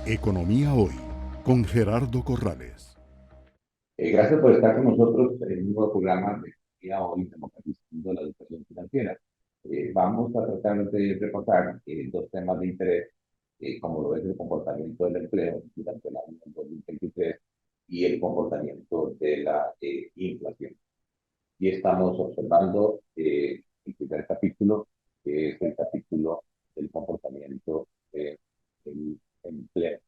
Economía Hoy, con Gerardo Corrales. Gracias por estar con nosotros en un nuevo programa de Economía Hoy, democratizando la educación financiera. Vamos a tratar de repasar dos temas de interés, como lo es el comportamiento del empleo durante el año 2023 y el comportamiento de la inflación. Y estamos observando el primer capítulo, que es el capítulo del comportamiento del empleo.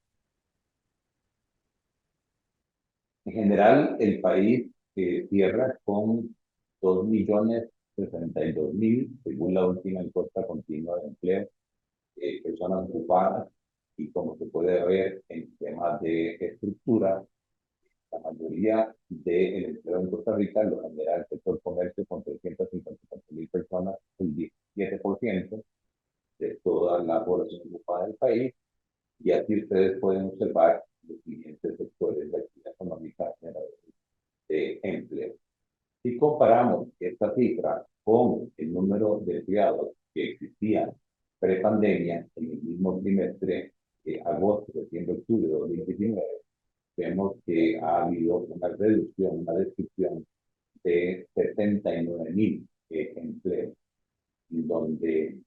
En general, el país cierra con 2.062.000, según la última encuesta continua de empleo, personas ocupadas. Y como se puede ver en temas de estructura, la mayoría del empleo en Costa Rica lo genera el sector comercio con 354.000 personas, el 17% de toda la población ocupada del país. Y así ustedes pueden observar los siguientes sectores de actividad económica generadores de empleo. Si comparamos esta cifra con el número de empleados que existían pre-pandemia en el mismo trimestre, agosto, septiembre, octubre de 2019, vemos que ha habido una reducción, una destrucción de 79.000 empleos, donde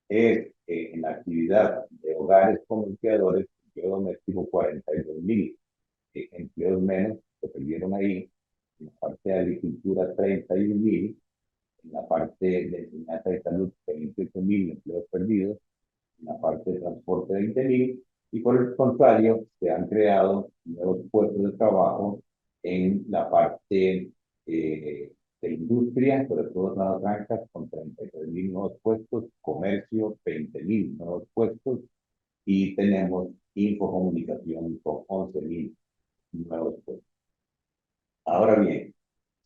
es en la actividad de hogares como empleadores, empleo doméstico, 42.000 empleos menos se perdieron ahí. En la parte de agricultura, 31.000. En la parte de enseñanza y salud, 28.000 empleos perdidos. En la parte de transporte, 20.000. Y por el contrario, se han creado nuevos puestos de trabajo en la parte de industria, sobre todo zonas francas, con 33.000 nuevos puestos, comercio, 20.000 nuevos puestos, y tenemos infocomunicación con 11.000 nuevos puestos. Ahora bien,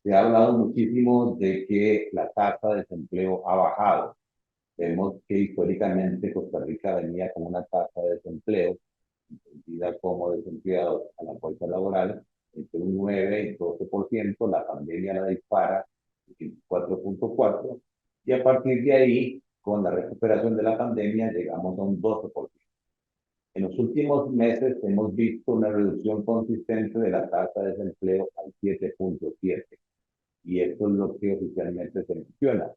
se ha hablado muchísimo de que la tasa de desempleo ha bajado. Vemos que históricamente Costa Rica venía con una tasa de desempleo, entendida como desempleados a la fuerza laboral, entre un 9 y 12%. La pandemia la dispara, 4.4%, y a partir de ahí, con la recuperación de la pandemia, llegamos a un 12%. En los últimos meses hemos visto una reducción consistente de la tasa de desempleo al 7.7%. Y esto es lo que oficialmente se menciona.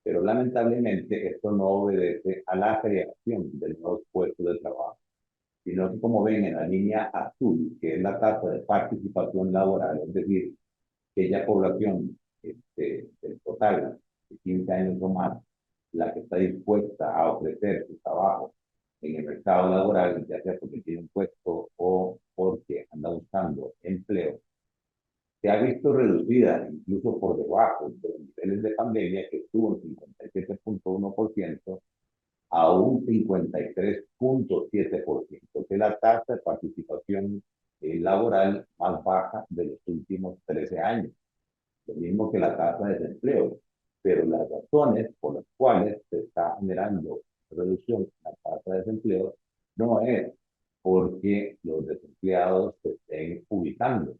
Pero lamentablemente esto no obedece a la creación de nuevos puestos de trabajo, sino que, como ven en la línea azul, que es la tasa de participación laboral, es decir, aquella población del total de 15 años o más, la que está dispuesta a ofrecer su trabajo en el mercado laboral, ya sea porque tiene un puesto o porque anda buscando empleo, se ha visto reducida incluso por debajo de los niveles de pandemia, que estuvo en 57.1% a un 53.7%, que es la tasa de participación laboral más baja de los últimos 13 años, lo mismo que la tasa de desempleo. Pero las razones por las cuales se está generando reducción en la tasa de desempleo no es porque los desempleados se estén ubicando,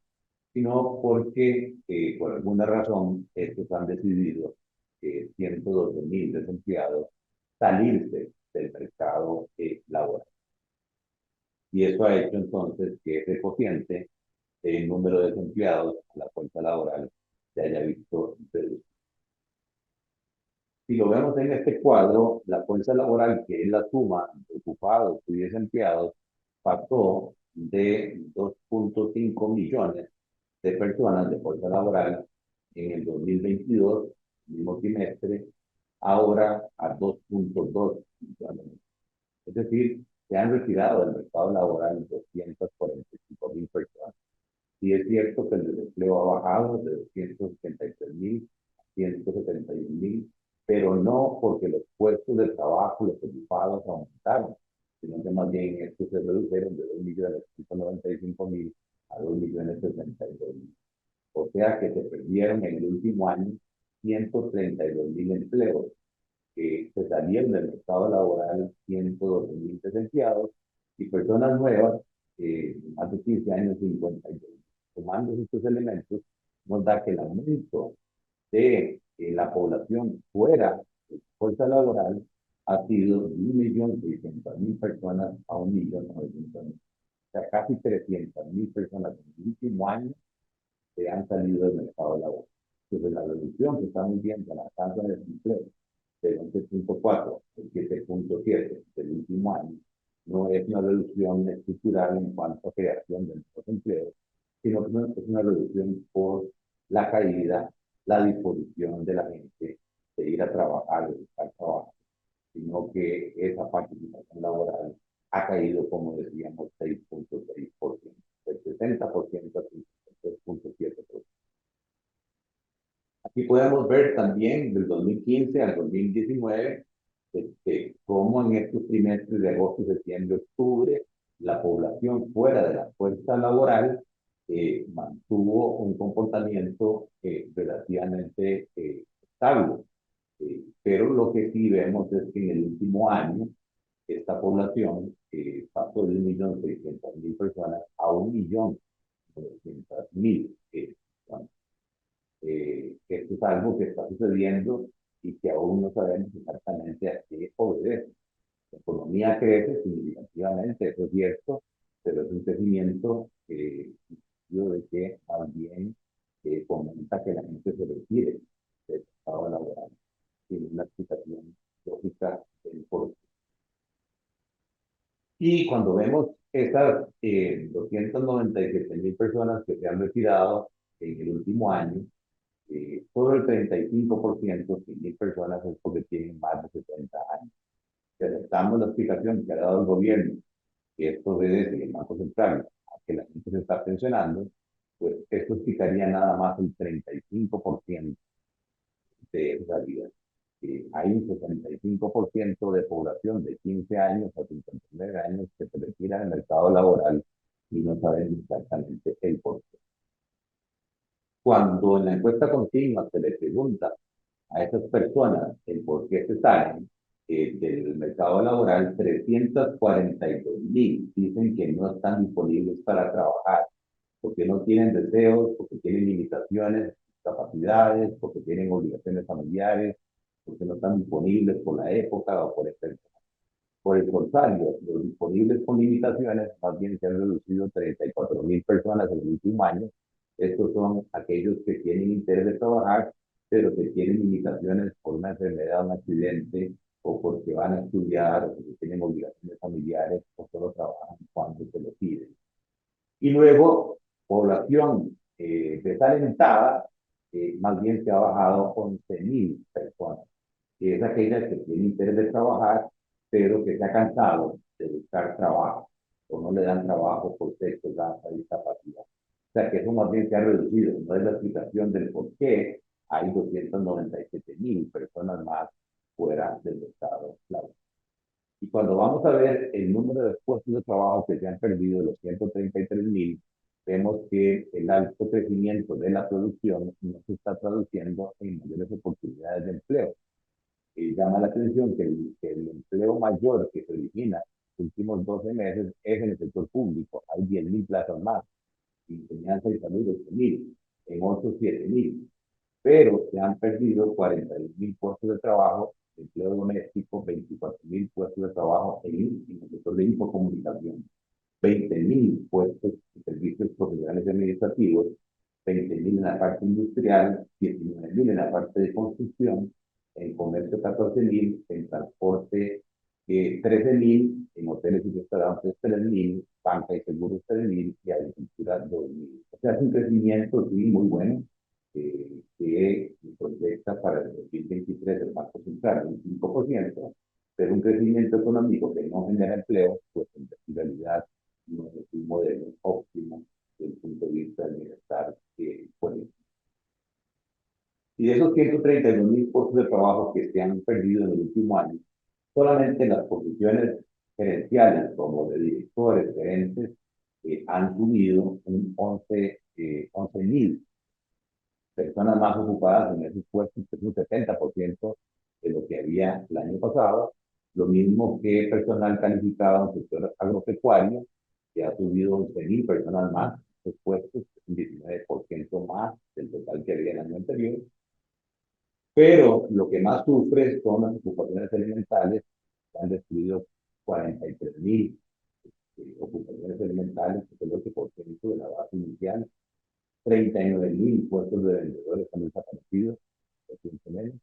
sino porque por alguna razón estos han decidido, 112.000 desempleados, salirse del mercado laboral. Y eso ha hecho entonces que ese cociente, el número de desempleados a la fuerza laboral, se haya visto reducido. Si lo vemos en este cuadro, la fuerza laboral, que es la suma de ocupados y desempleados, pasó de 2.5 millones de personas de fuerza laboral en el 2022, mismo trimestre, ahora a 2.2 millones. Es decir, se han retirado del mercado laboral 245.000 personas. Sí es cierto que el desempleo ha bajado de 273.000 a 171.000, pero no porque los puestos de trabajo, los ocupados aumentaron, sino que más bien estos se redujeron de 2.195.000 a 2.062.000. O sea que se perdieron en el último año 132.000 empleos, que se salieron del mercado laboral 112.000 desempleados, y personas nuevas, más de 15 años, 52. Tomando estos elementos, nos da que el aumento de la población fuera de fuerza laboral ha sido de 1.600.000 personas a 1.900.000. O sea, casi 300.000 personas en el último año que han salido del mercado laboral. Entonces, la reducción que estamos viendo en la tasa de desempleo del 11.4 al 7.7 del último año no es una reducción estructural en cuanto a creación de nuevos empleos, sino que es una reducción por la caída, la disposición de la gente de ir a trabajar, de buscar trabajo, sino que esa participación laboral ha caído, como decíamos, 6.6%, del 60% a 53.7%. Aquí podemos ver también del 2015 al 2019 cómo en estos trimestres de agosto, septiembre, octubre, la población fuera de la fuerza laboral mantuvo un comportamiento relativamente estable. Pero lo que sí vemos es que en el último año esta población pasó de 1.600.000 personas a 1.900.000 personas. Esto es algo que está sucediendo y que aún no sabemos exactamente a qué obedece. La economía crece significativamente, eso es cierto, pero es un crecimiento de que también fomenta que la gente se retire del estado laboral sin una explicación lógica del por qué. Y cuando vemos estas 297.000 personas que se han retirado en el último año, solo el 35%, 100.000 personas, es porque tienen más de 70 años. Si aceptamos la explicación que ha dado el gobierno, que esto obedece el Banco Central, a que la gente se está pensionando, pues esto explicaría nada más el 35% de esa vida. Hay un 65% de población de 15 años a 59 años que se retira del mercado laboral y no saben exactamente el por qué. Cuando en la encuesta continua se le pregunta a esas personas el por qué se salen del mercado laboral, 342.000 dicen que no están disponibles para trabajar, porque no tienen deseos, porque tienen limitaciones, capacidades, porque tienen obligaciones familiares, porque no están disponibles por la época o por el Por el contrario, los disponibles con limitaciones más bien se han reducido 34.000 personas en el último año. Estos son aquellos que tienen interés de trabajar, pero que tienen limitaciones por una enfermedad, un accidente, o porque van a estudiar, o porque tienen obligaciones familiares, o solo trabajan cuando se lo piden. Y luego, población desalentada, más bien se ha bajado 11.000 personas, que es aquella que tiene interés de trabajar, pero que se ha cansado de buscar trabajo, o no le dan trabajo por sexo, raza, discapacidad. O sea, que eso más bien se ha reducido, no es la explicación del por qué hay 297.000 personas más fuera del Estado laboral. Y cuando vamos a ver el número de puestos de trabajo que se han perdido, los 133.000, vemos que el alto crecimiento de la producción no se está traduciendo en mayores oportunidades de empleo. Llama la atención que el empleo mayor que se origina en los últimos 12 meses es en el sector público. Hay 10.000 plazas más. Enseñanza y salud, 8.000. En otros, 7.000. Pero se han perdido 41.000 puestos de trabajo, empleo doméstico, 24.000 puestos de trabajo en el sector de infocomunicación, 20.000 puestos de servicios profesionales y administrativos, 20.000 en la parte industrial, 19.000 en la parte de construcción, en comercio 14.000, en transporte 13.000, en hoteles y restaurantes 3.000, banca y seguros 3.000 y agricultura 2.000. O sea, es un crecimiento sí, muy bueno que proyecta para el 2023 el Banco Central un 5%, pero un crecimiento económico que no genera empleo, pues en realidad no es un modelo óptimo desde el punto de vista del bienestar político. Y de esos 132.000 puestos de trabajo que se han perdido en el último año, solamente las posiciones gerenciales, como de directores, gerentes, han subido un 11.000 personas más ocupadas en esos puestos, que es un 70% de lo que había el año pasado. Lo mismo que personal calificado en el sector agropecuario, que ha subido 11.000 personas más, esos puestos, un 19% más del total que había el año anterior. Pero lo que más sufre son las ocupaciones alimentales. Se han destruido 43.000 ocupaciones alimentales, que es el 8% de la base inicial. 39.000 puestos de vendedores han desaparecido recientemente.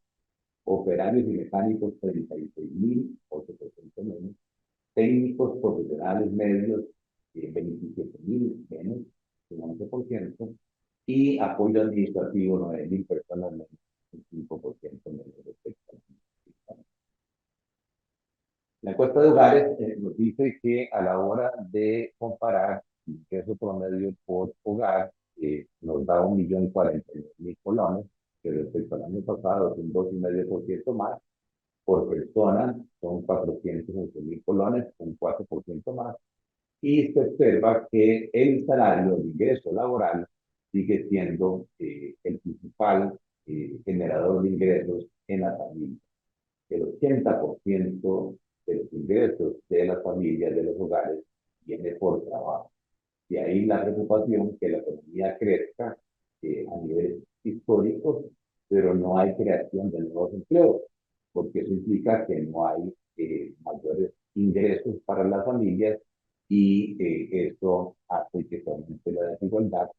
Operarios y mecánicos, 36.000, 8% menos. Técnicos profesionales medios, 27.000 menos, un 11%. Y apoyo administrativo, 9.000 personas menos, un 5% menos respecto a la encuesta de hogares. Nos dice que a la hora de comparar el ingreso promedio por hogar, nos da 1.049.000 colones, que respecto al año pasado es un 2,5% más. Por persona son 411.000 colones, un 4% más. Y se observa que el salario, el ingreso laboral, sigue siendo el principal generador de ingresos en la familia. El 80% de los ingresos de las familias, de los hogares, viene por trabajo. De ahí la preocupación que la economía crezca a niveles históricos, pero no hay creación de nuevos empleos, porque eso implica que no hay mayores ingresos para las familias y eso hace que se aumente la desigualdad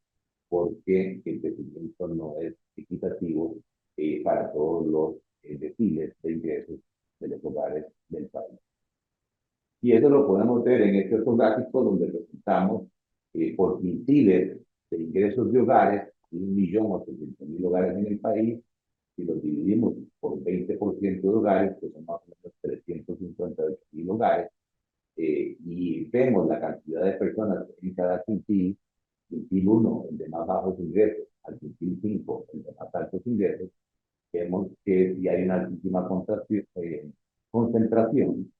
porque el crecimiento no es equitativo para todos los deciles de ingresos de los hogares del país. Y eso lo podemos ver en este otro gráfico donde presentamos por quintiles de ingresos de hogares, 1.800.000 hogares en el país, y los dividimos por 20% de hogares, que son más o menos 358.000 hogares, y vemos la cantidad de personas en cada quintil. Quintil 1, el de más bajos ingresos, al quintil 5, el de más altos ingresos, vemos que si hay una altísima concentración,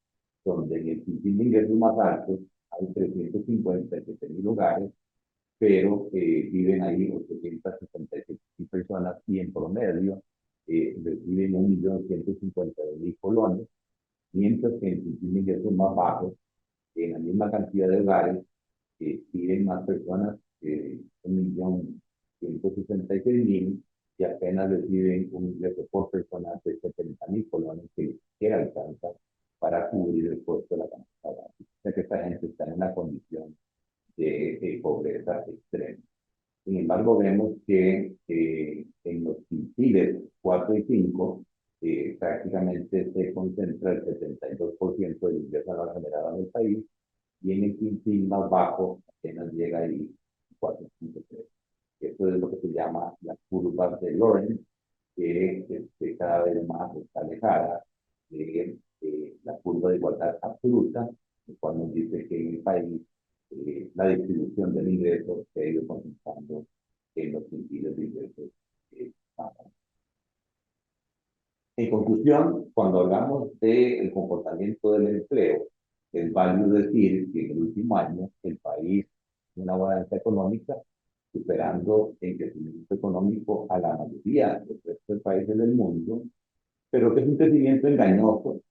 donde en el quintil de ingresos más altos hay 357.000 hogares, pero viven ahí 867.000 personas y en promedio reciben 1.152.000 colones, mientras que en el quintil de ingresos más bajos, en la misma cantidad de hogares, viven más personas, 1.166.000, y apenas reciben un ingreso por persona de 70.000 colones, que ni siquiera alcanza para cubrir el costo de la canasta básica. O sea que esta gente está en una condición de pobreza extrema. Sin embargo, vemos que en los quintiles 4 y 5 prácticamente se concentra el 72% del ingreso anual generado en el país, y en el quintil más bajo apenas llega ahí 4,3. Esto es lo que se llama la curva de Lorenz, que cada vez más está alejada de la curva de igualdad absoluta, lo cual nos dice que en el país la distribución del ingreso se ha ido concentrando en los quintiles de ingresos más altos. En conclusión, cuando hablamos del comportamiento del empleo, es válido decir que en el último año el país tiene una bonanza económica, superando en crecimiento económico a la mayoría del resto de países del mundo, pero que es un crecimiento engañoso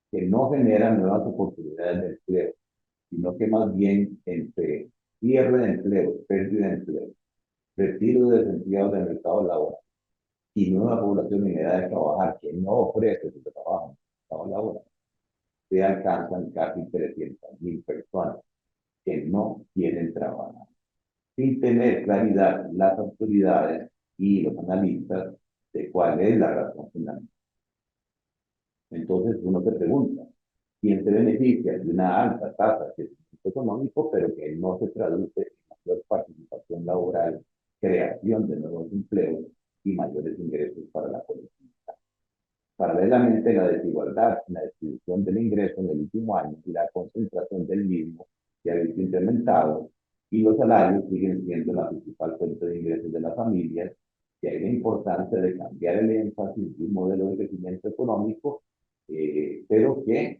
que no genera nuevas oportunidades de empleo, sino que más bien entre cierre de empleo, pérdida de empleo, retiro de desempleados del mercado laboral y nueva población en edad de trabajar que no ofrece su trabajo en el mercado laboral, se alcanzan casi 300.000 personas que no quieren trabajar, sin tener claridad las autoridades y los analistas de cuál es la razón fundamental. Entonces uno se pregunta, ¿quién se beneficia de una alta tasa de crecimiento económico, pero que no se traduce en mayor participación laboral, creación de nuevos empleos y mayores ingresos para la colectividad? Paralelamente, la desigualdad en la distribución del ingreso en el último año y la concentración del mismo se ha visto incrementado, y los salarios siguen siendo la principal fuente de ingresos de las familias, y hay la importancia de cambiar el énfasis de un modelo de crecimiento económico, pero que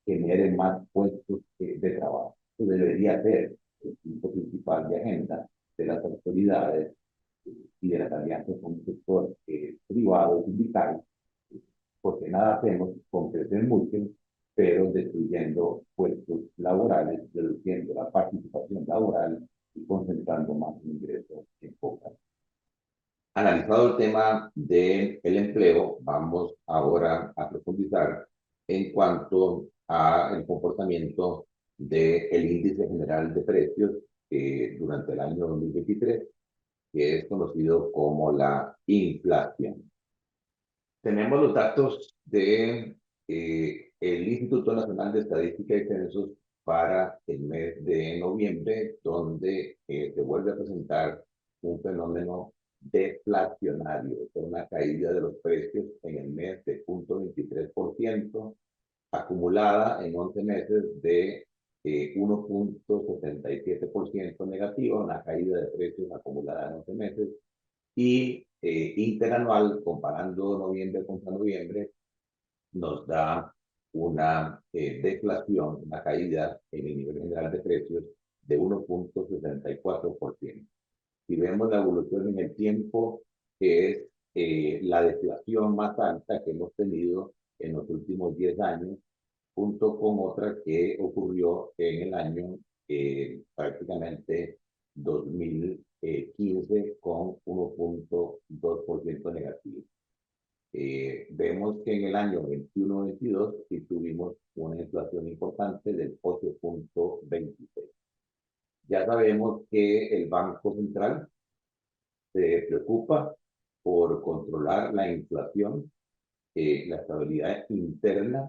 genere más puestos de trabajo. Eso debería ser el punto principal de agenda de las autoridades y de las alianzas con el sector privado y sindical, porque nada hacemos con crecer mucho, pero destruyendo puestos laborales, reduciendo la participación laboral y concentrando más ingresos en pocas. Analizado el tema del empleo, vamos ahora a profundizar en cuanto al comportamiento del índice general de precios durante el año 2023, que es conocido como la inflación. Tenemos los datos de el Instituto Nacional de Estadística y Censos para el mes de noviembre, donde se vuelve a presentar un fenómeno deflacionario, o sea, una caída de los precios en el mes de 0.23%, acumulada en 11 meses de 1.77% negativa, una caída de precios acumulada en 11 meses, y interanual, comparando noviembre contra noviembre, nos da una deflación, una caída en el nivel general de precios de 1.64%. Si vemos la evolución en el tiempo, que es la deflación más alta que hemos tenido en los últimos 10 años, junto con otra que ocurrió en el año prácticamente 2015 con 1.2% negativo. Vemos que en el año 21-22 sí tuvimos una inflación importante del 8.26. Ya sabemos que el Banco Central se preocupa por controlar la inflación, la estabilidad interna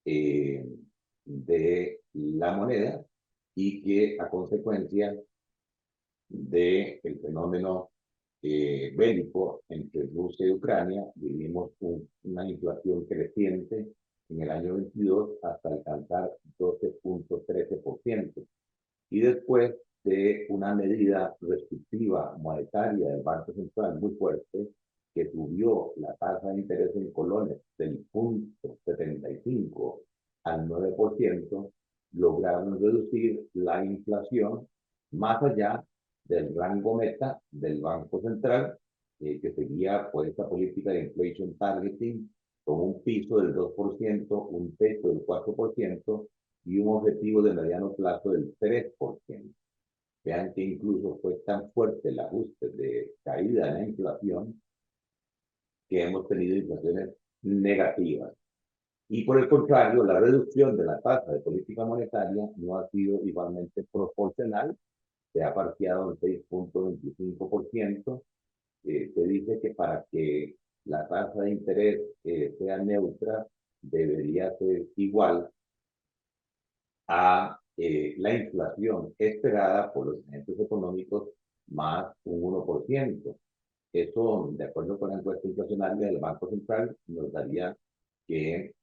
de la moneda, y que a consecuencia del fenómeno bélico entre Rusia y Ucrania vivimos una inflación creciente en el año 22 hasta alcanzar 12.13%. Y después de una medida restrictiva monetaria del Banco Central muy fuerte, que subió la tasa de interés en colones del 0.75 al 9%, lograron reducir la inflación más allá del rango meta del Banco Central, que seguía por esta política de inflation targeting, con un piso del 2%, un techo del 4%, y un objetivo de mediano plazo del 3%. Vean que incluso fue tan fuerte el ajuste de caída en la inflación que hemos tenido inflaciones negativas. Y por el contrario, la reducción de la tasa de política monetaria no ha sido igualmente proporcional, se ha parciado en 6.25%. Se dice que para que la tasa de interés sea neutra, debería ser igual a la inflación esperada por los agentes económicos más un 1%. Eso, de acuerdo con la encuesta inflacionaria del Banco Central, nos daría que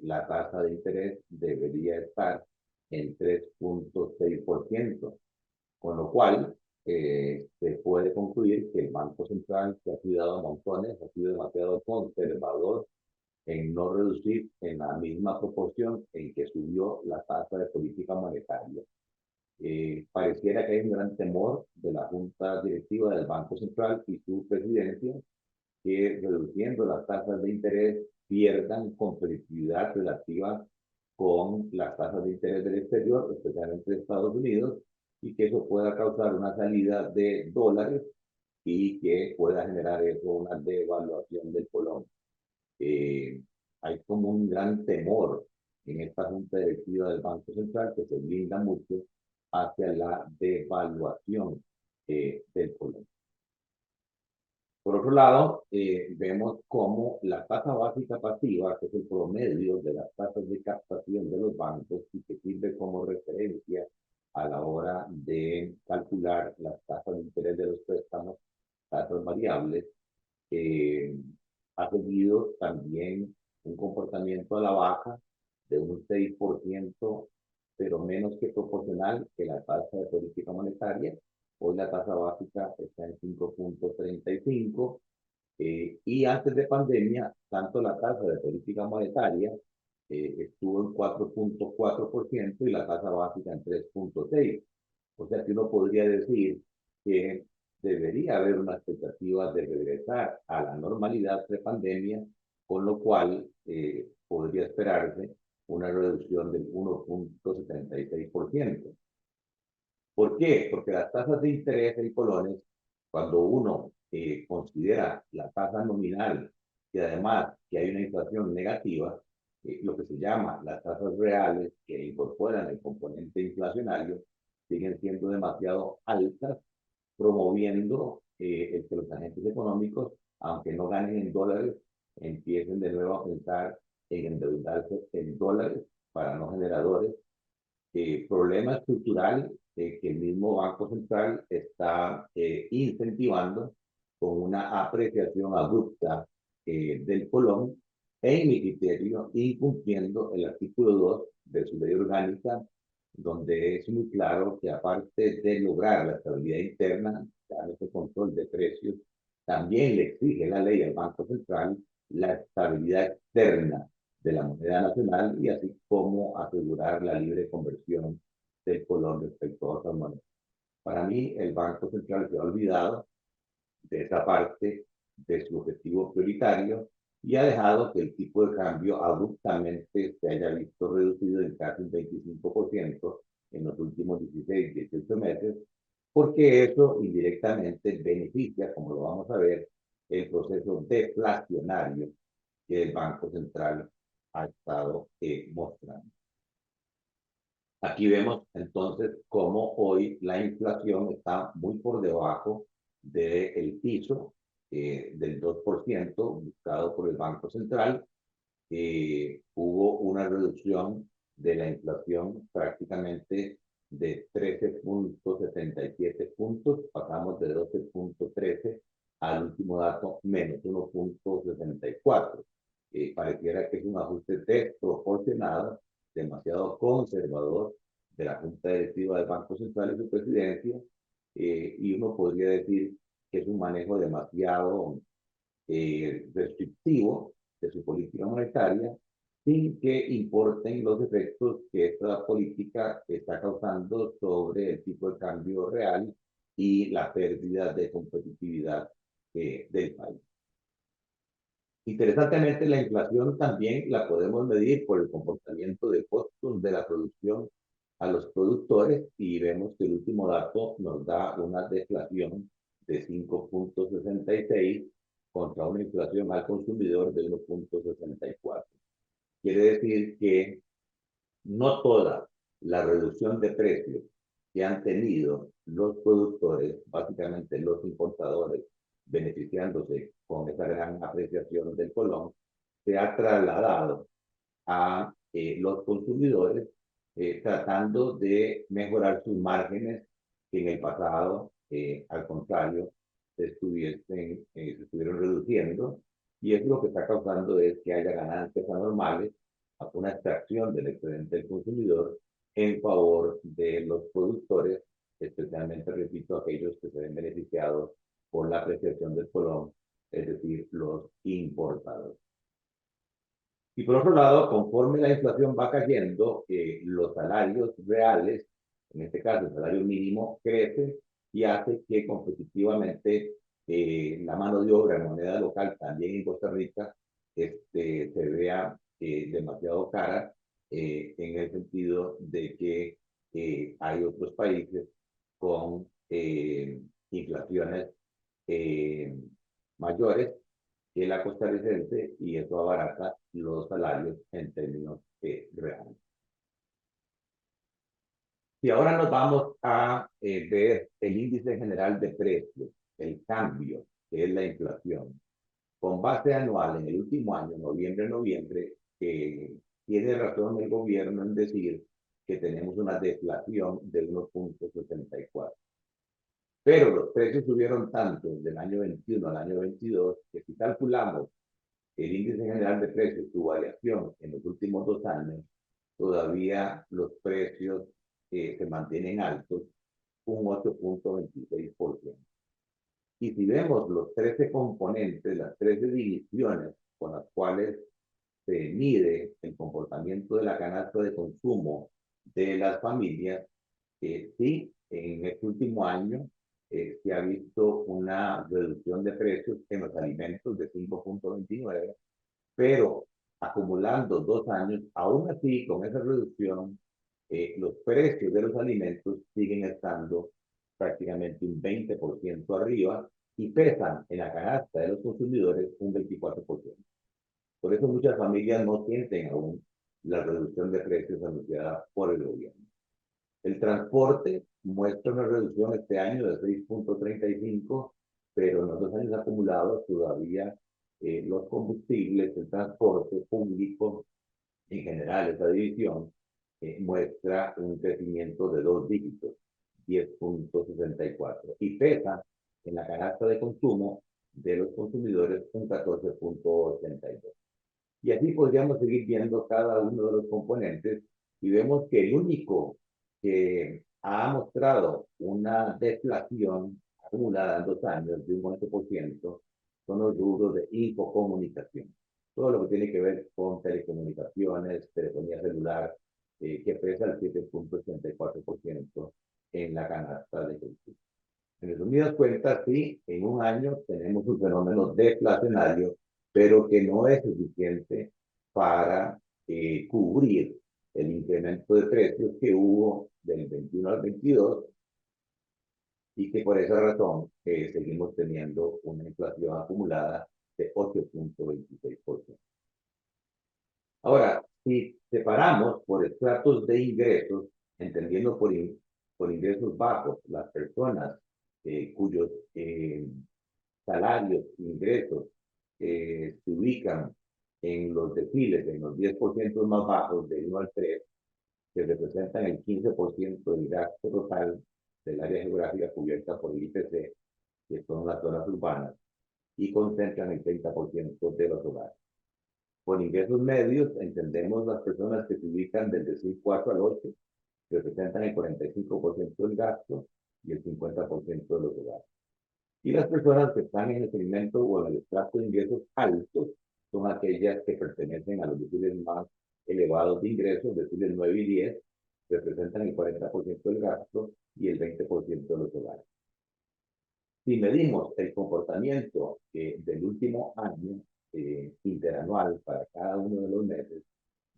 la tasa de interés debería estar en 3.6%, con lo cual se puede concluir que el Banco Central, que ha cuidado montones, ha sido demasiado conservador en no reducir en la misma proporción en que subió la tasa de política monetaria. Pareciera que hay un gran temor de la Junta Directiva del Banco Central y su presidencia, que reduciendo las tasas de interés pierdan competitividad relativa con las tasas de interés del exterior, especialmente de Estados Unidos, y que eso pueda causar una salida de dólares y que pueda generar eso una devaluación del colón. Hay como un gran temor en esta junta directiva del Banco Central, que se blinda mucho hacia la devaluación del colón. Por otro lado, vemos cómo la tasa básica pasiva, que es el promedio de las tasas de captación de los bancos y que sirve como referencia a la hora de calcular las tasas de interés de los préstamos, tasas variables, ha seguido también un comportamiento a la baja de un 6%, pero menos que proporcional que la tasa de política monetaria. Hoy la tasa básica está en 5.35, y antes de pandemia, tanto la tasa de política monetaria estuvo en 4.4% y la tasa básica en 3.6%. O sea que uno podría decir que debería haber una expectativa de regresar a la normalidad prepandemia, con lo cual podría esperarse una reducción del 1.76%. ¿Por qué? Porque las tasas de interés en colones cuando uno considera la tasa nominal y además que hay una inflación negativa, lo que se llama las tasas reales que incorporan el componente inflacionario siguen siendo demasiado altas, promoviendo el que los agentes económicos, aunque no ganen en dólares, empiecen de nuevo a pensar en endeudarse en dólares para no generadores. Problema estructural que el mismo Banco Central está incentivando con una apreciación abrupta del colón e, en mi criterio, incumpliendo el artículo 2 de su ley orgánica, donde es muy claro que aparte de lograr la estabilidad interna, ese control de precios, también le exige la ley al Banco Central la estabilidad externa de la moneda nacional y así como asegurar la libre conversión del colón respecto a otras monedas. Para mí, el Banco Central se ha olvidado de esa parte de su objetivo prioritario y ha dejado que el tipo de cambio abruptamente se haya visto reducido en casi un 25% en los últimos 16, 18 meses, porque eso indirectamente beneficia, como lo vamos a ver, el proceso deflacionario que el Banco Central ha estado mostrando. Aquí vemos entonces cómo hoy la inflación está muy por debajo del piso del 2% buscado por el Banco Central. Hubo una reducción de la inflación prácticamente de 13,77 puntos, pasamos de 12,13 al último dato menos 1,64. Pareciera que es un ajuste desproporcionado, demasiado conservador de la Junta Directiva del Banco Central y su presidencia, y uno podría decir que es un manejo demasiado restrictivo de su política monetaria, sin que importen los efectos que esta política está causando sobre el tipo de cambio real y la pérdida de competitividad del país. Interesantemente, la inflación también la podemos medir por el comportamiento de costos de la producción a los productores y vemos que el último dato nos da una deflación de 5,66 contra una inflación al consumidor de 1,64. Quiere decir que no toda la reducción de precios que han tenido los productores, básicamente los importadores, beneficiándose con esa gran apreciación del colón, se ha trasladado a los consumidores tratando de mejorar sus márgenes que en el pasado, al contrario, se estuvieron reduciendo, y eso lo que está causando es que haya ganancias anormales, una extracción del excedente del consumidor en favor de los productores, especialmente, repito, aquellos que se ven beneficiados por la apreciación del colón, es decir, los importadores. Y por otro lado, conforme la inflación va cayendo, los salarios reales, en este caso el salario mínimo, crece y hace que competitivamente la mano de obra en moneda local, también en Costa Rica, se vea demasiado cara, en el sentido de que hay otros países con inflaciones mayores que la costarricense, y eso abarata los salarios en términos reales. Si ahora nos vamos a ver el índice general de precios, el cambio, que es la inflación, con base anual en el último año, noviembre, tiene razón el gobierno en decir que tenemos una deflación del 1,64. Pero los precios subieron tanto del año 21 al año 22 que si calculamos el índice general de precios, su variación en los últimos 2 años, todavía los precios se mantienen altos, un 8,26%. Y si vemos los 13 componentes, las 13 divisiones con las cuales se mide el comportamiento de la canasta de consumo de las familias, sí, en este último año se ha visto una reducción de precios en los alimentos de 5,29, pero acumulando 2 años, aún así, con esa reducción, los precios de los alimentos siguen estando prácticamente un 20% arriba y pesan en la canasta de los consumidores un 24%. Por eso muchas familias no sienten aún la reducción de precios anunciada por el gobierno. El transporte muestra una reducción este año de 6,35, pero en los 2 años acumulados todavía los combustibles, el transporte público, en general esta división, muestra un crecimiento de 2 dígitos, 10,64, y pesa en la canasta de consumo de los consumidores un 14,82. Y así podríamos seguir viendo cada uno de los componentes y vemos que el único que ha mostrado una deflación acumulada en 2 años de un 11% son los rubros de infocomunicación. Todo lo que tiene que ver con telecomunicaciones, telefonía celular, que pesa el 7,84% en la canasta de consumo. En resumidas cuentas, sí, en un año tenemos un fenómeno deflacionario, pero que no es suficiente para cubrir el incremento de precios que hubo del 21 al 22 y que por esa razón seguimos teniendo una inflación acumulada de 8,26%. Ahora, si separamos por estratos de ingresos, entendiendo por ingresos bajos las personas cuyos salarios, ingresos se ubican en los deciles, en los 10% más bajos, del 1 al 3, que representan el 15% del gasto total del área geográfica cubierta por el IPC, que son las zonas urbanas, y concentran el 30% de los hogares. Por ingresos medios, entendemos las personas que se ubican del decil 4 al 8, que representan el 45% del gasto y el 50% de los hogares. Y las personas que están en el segmento o en el estrato de ingresos altos son aquellas que pertenecen a los deciles más elevados de ingresos, deciles 9 y 10, representan el 40% del gasto y el 20% de los hogares. Si medimos el comportamiento del último año interanual para cada uno de los meses,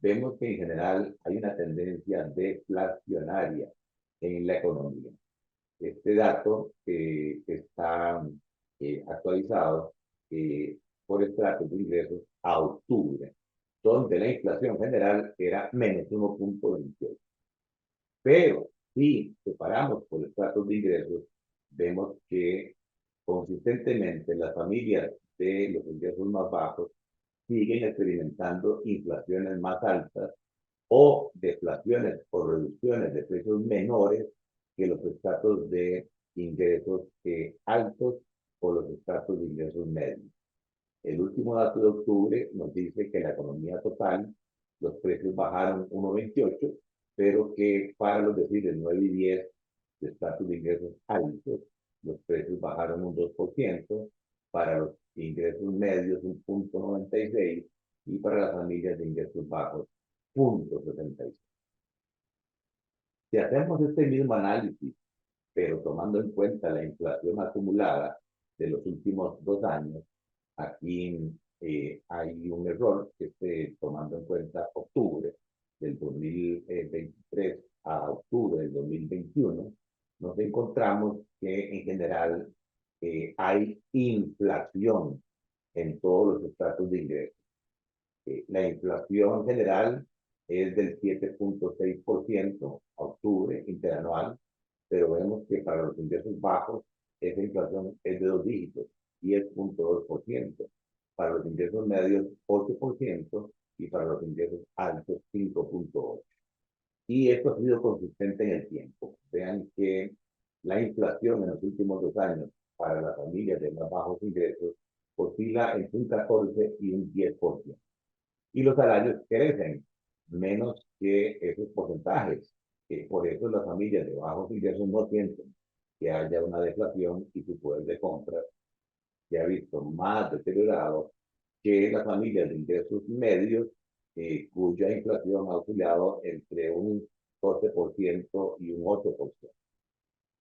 vemos que en general hay una tendencia deflacionaria en la economía. Este dato está actualizado por estratos de ingresos a octubre, donde la inflación general era menos 1,28. Pero si separamos por estratos de ingresos, vemos que consistentemente las familias de los ingresos más bajos siguen experimentando inflaciones más altas o deflaciones o reducciones de precios menores que los estratos de ingresos altos o los estratos de ingresos medios. El último dato de octubre nos dice que la economía total, los precios bajaron 1,28, pero que para los deciles 9 y 10 de estratos de ingresos altos, los precios bajaron un 2%, para los ingresos medios un 0,96 y para las familias de ingresos bajos 0,76. Si hacemos este mismo análisis, pero tomando en cuenta la inflación acumulada de los últimos 2 años, aquí hay un error que esté tomando en cuenta octubre del 2023 a octubre del 2021, nos encontramos que en general hay inflación en todos los estratos de ingresos. La inflación general es del 7,6% a octubre interanual, pero vemos que para los ingresos bajos esa inflación es de 2 dígitos, 10,2%, para los ingresos medios 8% y para los ingresos altos 5,8%. Y esto ha sido consistente en el tiempo. Vean que la inflación en los últimos 2 años para las familias de más bajos ingresos oscila entre un 14 y un 10%. Y los salarios crecen menos que esos porcentajes. Por eso las familias de bajos ingresos no sienten que haya una deflación y su poder de compra se ha visto más deteriorado que las familias de ingresos medios, cuya inflación ha oscilado entre un 12% y un 8%.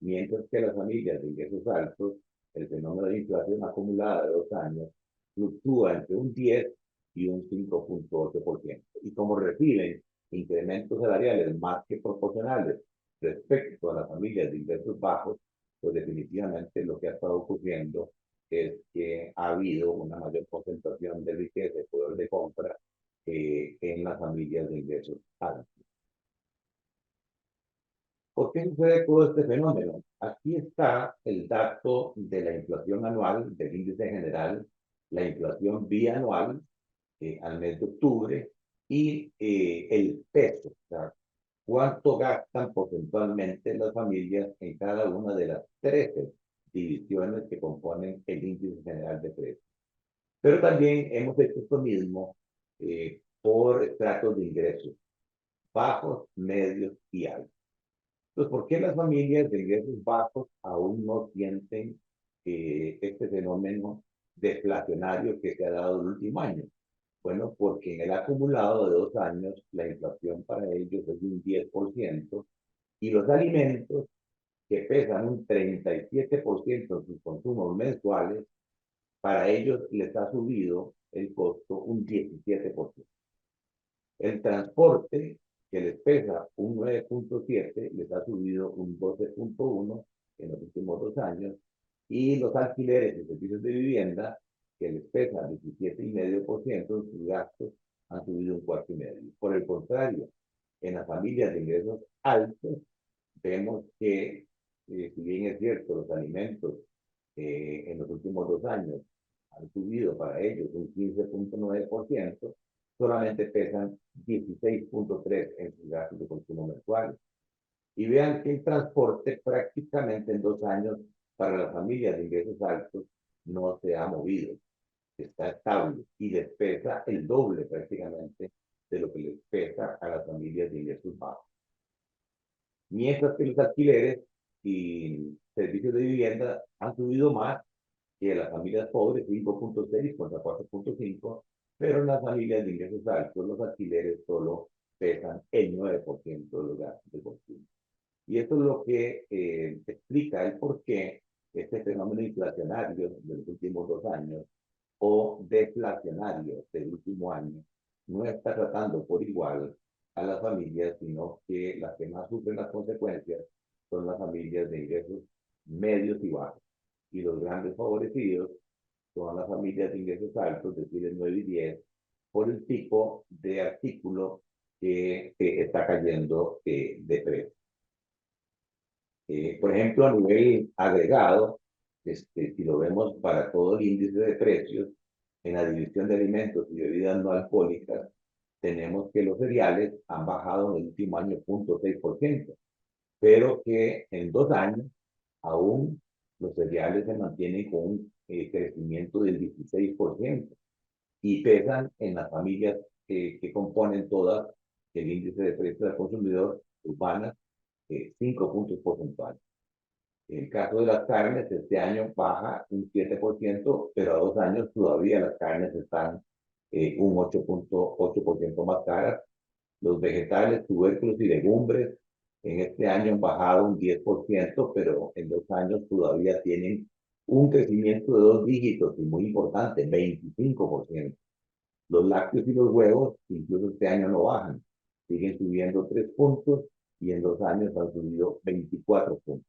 Mientras que las familias de ingresos altos, el fenómeno de inflación acumulada de 2 años fluctúa entre un 10 y un 5,8%. Y como reciben incrementos salariales más que proporcionales respecto a las familias de ingresos bajos, pues definitivamente lo que ha estado ocurriendo es que ha habido una mayor concentración de riqueza y poder de compra en las familias de ingresos altos. ¿Por qué sucede todo este fenómeno? Aquí está el dato de la inflación anual, del índice general, la inflación bianual al mes de octubre y el peso, o sea, cuánto gastan porcentualmente las familias en cada una de las 13 divisiones que componen el índice general de precios. Pero también hemos hecho esto mismo por estratos de ingresos bajos, medios y altos. Entonces, ¿por qué las familias de ingresos bajos aún no sienten este fenómeno deflacionario que se ha dado el último año? Bueno, porque en el acumulado de 2 años la inflación para ellos es de un 10% y los alimentos, que pesan un 37% en sus consumos mensuales, para ellos les ha subido el costo un 17%. El transporte, que les pesa un 9.7, les ha subido un 12.1 en los últimos 2 años, y los alquileres y servicios de vivienda, que les pesa 17,5% en sus gastos, han subido un 4,5%. Por el contrario, en las familias de ingresos altos, vemos que, si bien es cierto, los alimentos en los últimos 2 años han subido para ellos un 15.9%, solamente pesan 16.3% en sus gastos de consumo mensual. Y vean que el transporte prácticamente en 2 años para las familias de ingresos altos no se ha movido, está estable y les pesa el doble prácticamente de lo que les pesa a las familias de ingresos bajos. Mientras que los alquileres y servicios de vivienda han subido más que las familias pobres, 5.6 contra 4.5, pero en las familias de ingresos altos los alquileres solo pesan el 9% de los gastos de consumo. Y esto es lo que explica el por qué este fenómeno inflacionario de los últimos 2 años o deflacionario del último año no está tratando por igual a las familias, sino que las que más sufren las consecuencias son las familias de ingresos medios y bajos. Y los grandes favorecidos son las familias de ingresos altos, es decir, el 9 y 10, por el tipo de artículo que está cayendo de precio. Por ejemplo, a nivel agregado, si lo vemos para todo el índice de precios, en la división de alimentos y bebidas no alcohólicas, tenemos que los cereales han bajado en el último año 0.6%, pero que en 2 años aún los cereales se mantienen con un crecimiento del 16% y pesan en las familias que componen todas el índice de precios del consumidor urbanas 5 puntos porcentuales. En el caso de las carnes, este año baja un 7%, pero a 2 años todavía las carnes están un 8.8% más caras. Los vegetales, tubérculos y legumbres en este año han bajado un 10%, pero en 2 años todavía tienen un crecimiento de 2 dígitos y muy importante, 25%. Los lácteos y los huevos incluso este año no bajan, siguen subiendo 3 puntos y en 2 años han subido 24 puntos.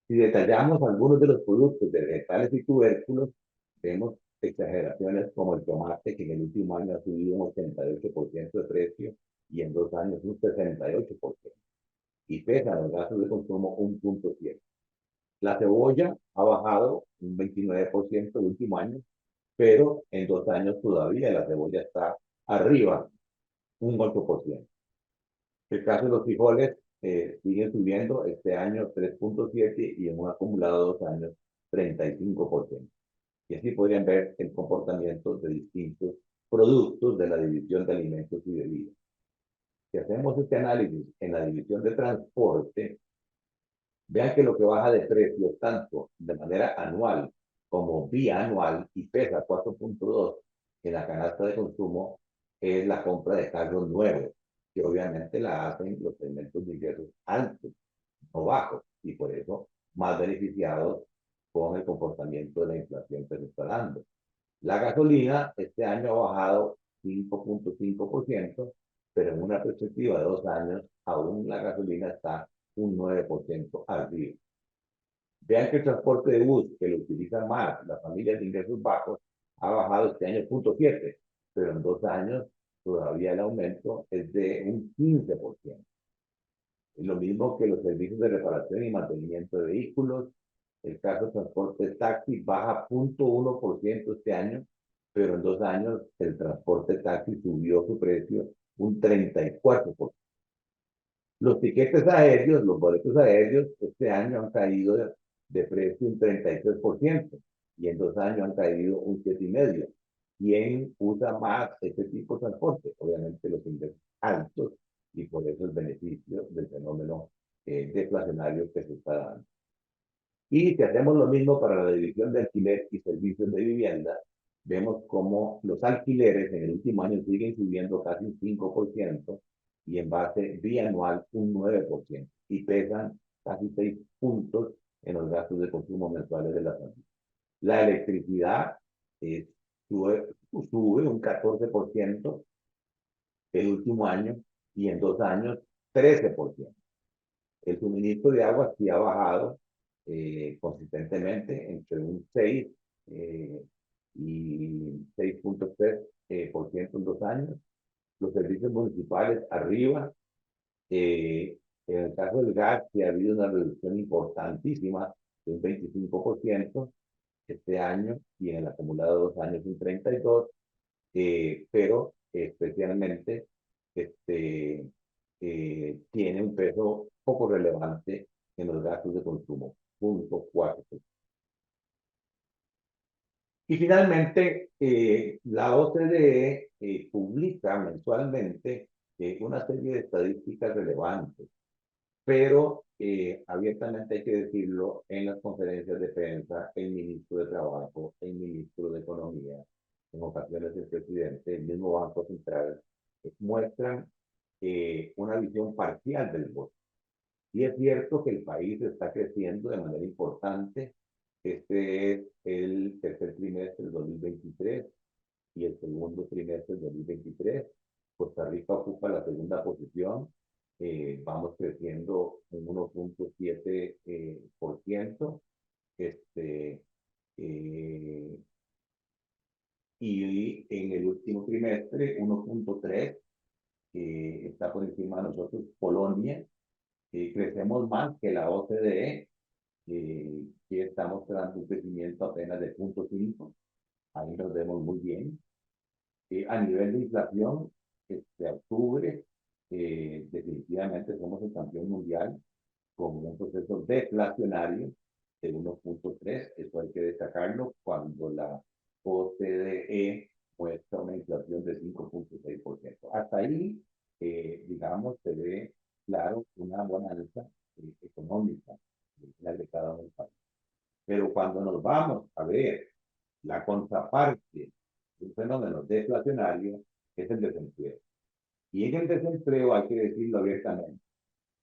Si detallamos algunos de los productos de vegetales y tubérculos, vemos exageraciones como el tomate, que en el último año ha subido un 88% de precio y en 2 años un 68%. Y pesan los gastos de consumo 1.7. La cebolla ha bajado un 29% el último año, pero en 2 años todavía la cebolla está arriba, un 8%. El caso de los frijoles siguen subiendo este año 3.7 y en un acumulado de 2 años 35%. Y así podrían ver el comportamiento de distintos productos de la división de alimentos y bebidas. Si hacemos este análisis en la división de transporte, vean que lo que baja de precio tanto de manera anual como bianual y pesa 4.2 en la canasta de consumo es la compra de carros nuevos, que obviamente la hacen los segmentos de ingresos altos, no bajos, y por eso más beneficiados con el comportamiento de la inflación que se está dando. La gasolina este año ha bajado 5.5%, pero en una perspectiva de 2 años, aún la gasolina está un 9% arriba. Vean que el transporte de bus, que lo utilizan más las familias de ingresos bajos, ha bajado este año 0,7, pero en 2 años todavía el aumento es de un 15%. Lo mismo que los servicios de reparación y mantenimiento de vehículos. El caso de transporte taxi baja 0,1% este año, pero en 2 años el transporte taxi subió su precio un 34%. Los tiquetes aéreos, los boletos aéreos, este año han caído de precio un 33% y en 2 años han caído un 7,5%. ¿Quién usa más este tipo de transporte? Obviamente los ingresos altos y por eso el beneficio del fenómeno deflacionario que se está dando. Y si hacemos lo mismo para la división de alquiler y servicios de vivienda, vemos como los alquileres en el último año siguen subiendo casi un 5% y en base bianual un 9% y pesan casi 6 puntos en los gastos de consumo mensuales de la familia. La electricidad sube un 14% el último año y en 2 años 13%. El suministro de agua sí ha bajado consistentemente entre un 6 y 6,3% en 2 años. Los servicios municipales arriba. En el caso del gas, sí ha habido una reducción importantísima de un 25% este año y en el acumulado de 2 años un 32%, pero especialmente tiene un peso poco relevante en los gastos de consumo, 0,4%. Y finalmente, la OCDE publica mensualmente una serie de estadísticas relevantes, pero abiertamente hay que decirlo, en las conferencias de prensa, el ministro de Trabajo, el ministro de Economía, en ocasiones el presidente, el mismo Banco Central, muestran una visión parcial del voto. Y es cierto que el país está creciendo de manera importante. Este es el tercer trimestre del 2023 y el segundo trimestre del 2023. Costa Rica ocupa la segunda posición. Vamos creciendo en 1,7%. Eh, y en el último trimestre 1,3%. Está por encima de nosotros Polonia. Crecemos más que la OCDE, que está mostrando un crecimiento apenas de 0,5. Ahí nos vemos muy bien. A nivel de inflación, octubre, definitivamente somos el campeón mundial con un proceso deflacionario de 1,3. Eso hay que destacarlo cuando la OCDE muestra una inflación de 5,6%. Hasta ahí, digamos, se ve claro una bonanza económica de cada uno del país. Pero cuando nos vamos a ver la contraparte de un fenómeno deflacionario, es el desempleo. Y en el desempleo, hay que decirlo abiertamente,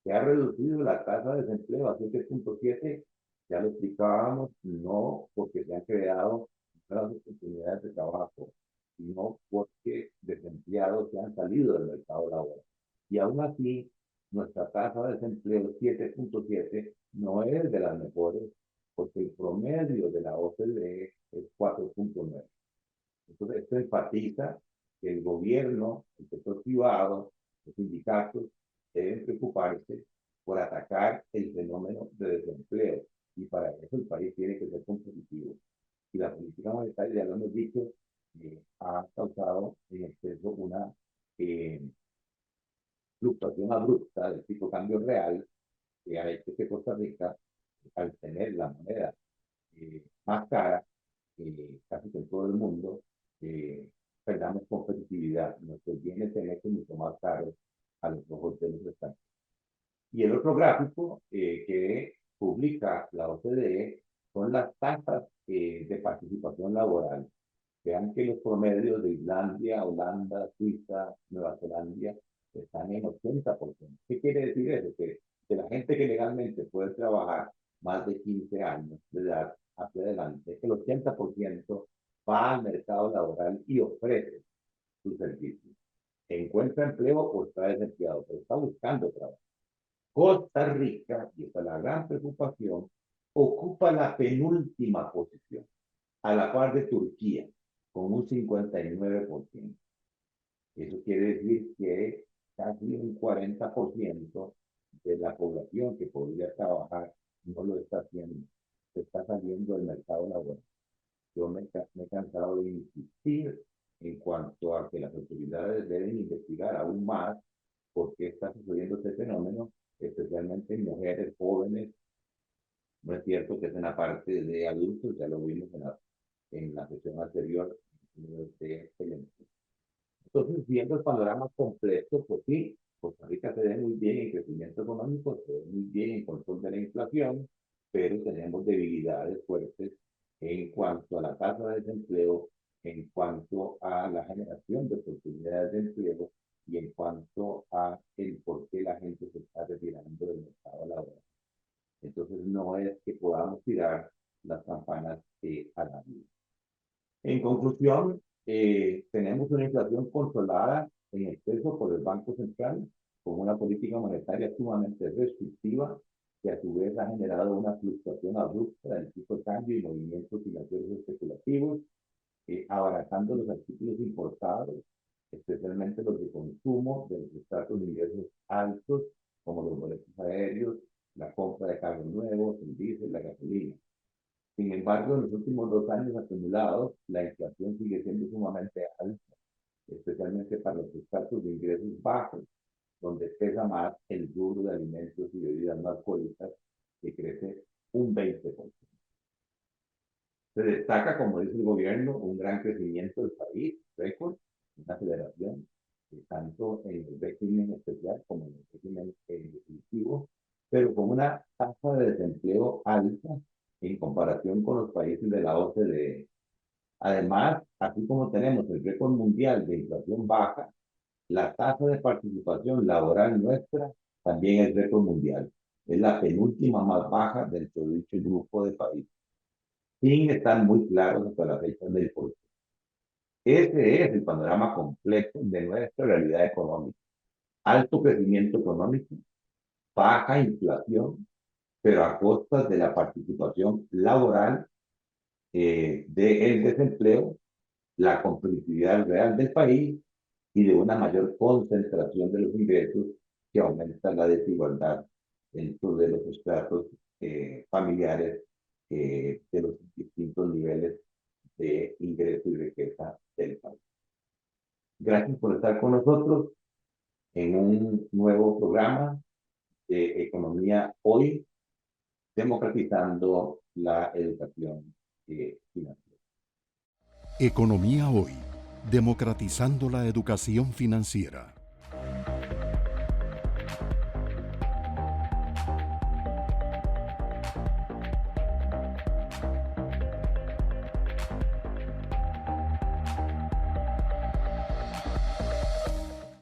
se ha reducido la tasa de desempleo a 7,7, ya lo explicábamos, no porque se han creado nuevas oportunidades de trabajo, sino porque desempleados se han salido del mercado laboral. Y aún así, nuestra tasa de desempleo 7,7 no es de las mejores, porque el promedio de la OCDE es 4,9. Entonces, esto enfatiza que el gobierno, el sector privado, los sindicatos deben preocuparse por atacar el fenómeno de desempleo. Y para eso el país tiene que ser competitivo. Y la política monetaria, ya lo hemos dicho, ha causado en exceso una fluctuación abrupta del tipo de cambio real, que ha hecho que Costa Rica, al tener la moneda más cara, casi que en todo el mundo, perdamos competitividad. Nuestros bienes se han hecho mucho más caros a los ojos de los restantes. Y el otro gráfico que publica la OCDE son las tasas de participación laboral. Vean que los promedios de Islandia, Holanda, Suiza, Nueva Zelanda están en 80%. ¿Qué quiere decir eso? Que de la gente que legalmente puede trabajar más de 15 años de edad hacia adelante, el 80% va al mercado laboral y ofrece sus servicios. Encuentra empleo o está desempleado, pero está buscando trabajo. Costa Rica, y esta es la gran preocupación, ocupa la penúltima posición, a la par de Turquía, con un 59%. Eso quiere decir que casi un 40% de la población que podría trabajar no lo está haciendo. Se está saliendo del mercado laboral. Yo me he cansado de insistir en cuanto a que las autoridades deben investigar aún más por qué está sucediendo este fenómeno, especialmente en mujeres jóvenes. No es cierto que es una parte de adultos, ya lo vimos en la sesión anterior de excelente. Entonces, viendo el panorama completo, pues sí, Costa Rica se ve muy bien en crecimiento económico, se ve muy bien en control de la inflación, pero tenemos debilidades fuertes en cuanto a la tasa de desempleo, en cuanto a la generación de oportunidades de empleo y en cuanto a el por qué la gente se está retirando del mercado laboral. Entonces, no es que podamos tirar las campanas a la vida. En conclusión, tenemos una inflación controlada en exceso por el Banco Central, con una política monetaria sumamente restrictiva, que a su vez ha generado una fluctuación abrupta del tipo de cambio y movimientos financieros especulativos, abaratando los artículos importados, especialmente los de consumo de los estratos de ingresos altos, como los boletos aéreos, la compra de carros nuevos, el diésel, la gasolina. Sin embargo, en los últimos 2 años acumulados, la inflación sigue siendo sumamente alta, especialmente para los estratos de ingresos bajos, donde pesa más el rubro de alimentos y bebidas no alcohólicas, que crece un 20%. Se destaca, como dice el gobierno, un gran crecimiento del país, récord, una aceleración, tanto en el régimen especial como en el régimen definitivo, pero con una tasa de desempleo alta en comparación con los países de la OCDE. Además, así como tenemos el récord mundial de inflación baja, la tasa de participación laboral nuestra también es récord mundial. Es la penúltima más baja dentro de dicho grupo de países, sin estar muy claros hasta la fecha del por qué. Ese es el panorama completo de nuestra realidad económica. Alto crecimiento económico, baja inflación, pero a costa de la participación laboral, del desempleo, la competitividad real del país y de una mayor concentración de los ingresos, que aumenta la desigualdad dentro de los estratos familiares, de los distintos niveles de ingreso y riqueza del país. Gracias por estar con nosotros en un nuevo programa de Economía Hoy, democratizando la educación financiera. Economía Hoy, democratizando la educación financiera.